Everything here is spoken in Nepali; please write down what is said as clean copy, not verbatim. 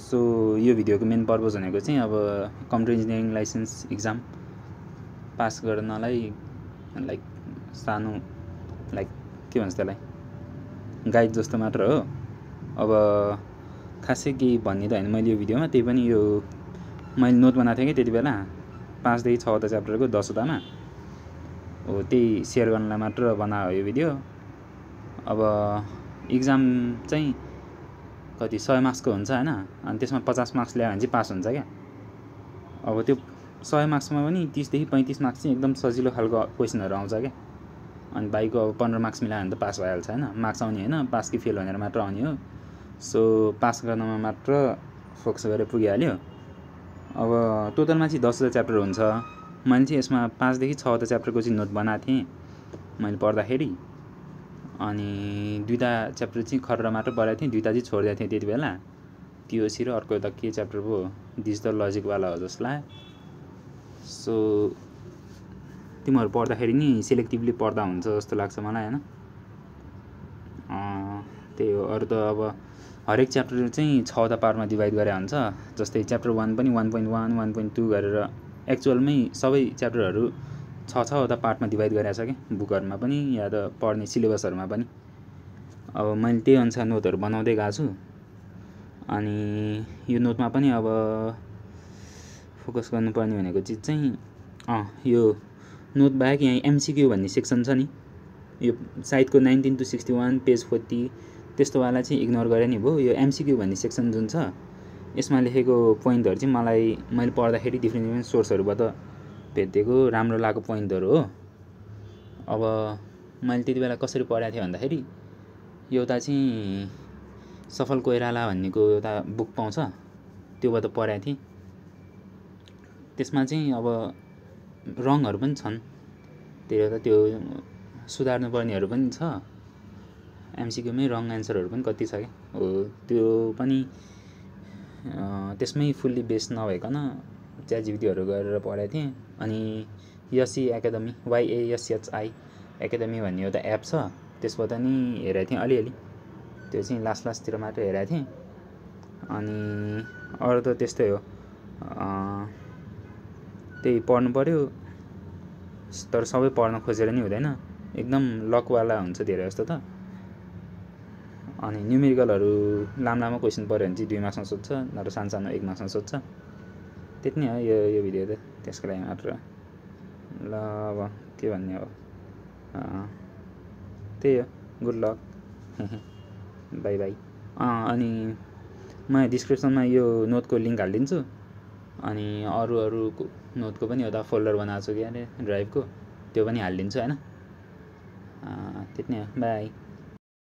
सो यो भिडियोको मेन पर्पज भनेको चाहिँ अब computer engineering licence exam pass गर्नलाई लाइक सानो लाइक के भन्छ त्यसलाई गाइड जस्तो मात्र हो। अब खासै केही भन्ने त होइन मैले यो भिडियोमा, त्यही पनि यो मैले नोट बनाएको थिएँ कि त्यति बेला 5 देखि 6 वटा च्याप्टरको 10 वटामा हो, त्यही सेयर गर्नलाई मात्र बनायो यो भिडियो। अब इक्जाम चाहिँ कति 100 मार्क्सको हुन्छ होइन, अनि त्यसमा 50 मार्क्स ल्यायो भने चाहिँ पास हुन्छ क्या। अब त्यो 100 मार्क्समा पनि 30 देखि 35 मार्क्स चाहिँ एकदम सजिलो खालको क्वेसनहरू आउँछ क्या, अनि बाइकको अब 15 मार्क्स मिलायो भने त पास भइहाल्छ होइन। मार्क्स आउने होइन, पास कि फेल भनेर मात्र आउने हो। सो पास गर्नमा मात्र फोकस गरेर पुगिहाल्यो। अब टोटलमा चाहिँ 10 वटा च्याप्टर हुन्छ। मैले चाहिँ यसमा 5 देखि 6 वटा च्याप्टरको चाहिँ नोट बनाएको थिएँ मैले पढ्दाखेरि, अनि 2टा च्याप्टर चाहिँ खरेर मात्र पढाएको थिएँ, 2टा चाहिँ छोडिदिएको थिएँ त्यति बेला। टिओसी र अर्को एउटा के च्याप्टर पो डिजिटल लजिकवाला हो जस्तो लाग्यो। सो तिमीहरू पढ्दाखेरि नि सेलेक्टिभली पढ्दा हुन्छ जस्तो लाग्छ मलाई होइन। त्यही हो। अरू त अब हरेक च्याप्टर चाहिँ 6 वटा पार्टमा डिभाइड गरे हुन्छ। जस्तै च्याप्टर 1 पनि 1.1 1.2 गरेर एक्चुअलमै सबै च्याप्टरहरू 6 वटा पार्टमा डिभाइड गरेको छ क्या, बुकहरूमा पनि या त पढ्ने सिलेबसहरूमा पनि। अब मैले त्यही अनुसार नोटहरू बनाउँदै गएको छु। अनि यो नोटमा पनि अब फोकस गर्नुपर्ने भनेको चिज चाहिँ यो नोट बाहेक यहाँ एमसिक्यू भन्ने सेक्सन छ नि, यो साइडको 19 to 61 पेज 40 त्यस्तोवाला चाहिँ इग्नोर गरे नि भयो। यो एमसिक्यू भन्ने सेक्सन जुन छ यसमा लेखेको पोइन्टहरू चाहिँ मैले पढ्दाखेरि डिफ्रेन्ट सोर्सहरूबाट भेटिदिएको राम्रो लागेको पोइन्टहरू हो। अब मैले त्यति बेला कसरी पढाएको थिएँ भन्दाखेरि एउटा चाहिँ सफल कोइराला भन्नेको एउटा बुक पाउँछ, त्योबाट पढाएको थिएँ। त्यसमा चाहिँ अब रङहरू पनि छन्, त्यो सुधार्नु पर्नेहरू पनि छ। एमसिक्यूमै रङ एन्सरहरू पनि कति छ क्या हो, त्यो पनि त्यसमै फुल्ली बेस्ड नभइकन च्याटजिपिटीहरू गरेर पढाएको थिएँ। अनि यसी एकाडेमी YASHI एकाडेमी भन्ने एउटा एप छ, त्यसबाट नि हेरेको थिएँ अलिअलि, त्यो चाहिँ लास्टतिर मात्र हेरेको थिएँ। अनि अरू त त्यस्तै हो, त्यही पढ्नु पऱ्यो, तर सबै पढ्न खोजेर नि हुँदैन, एकदम लकवाला हुन्छ धेरै जस्तो त। अनि न्युमेरिकलहरू लामो क्वेसन पऱ्यो भने चाहिँ 2 मार्क्समा सोध्छ, नत्र सानो 1 मार्क्समा सोध्छ। त्यति नै हो यो भिडियो त, त्यसको लागि मात्र। ल अब के भन्ने हो, त्यही हो, गुड लक, बाई बाई। अनि म डिस्क्रिप्सनमा यो नोटको लिङ्क हालिदिन्छु, अनि अरू नोटको पनि एउटा फोल्डर बनाएको छु कि ड्राइभको, त्यो पनि हालिदिन्छु होइन। त्यति नै हो, बाई।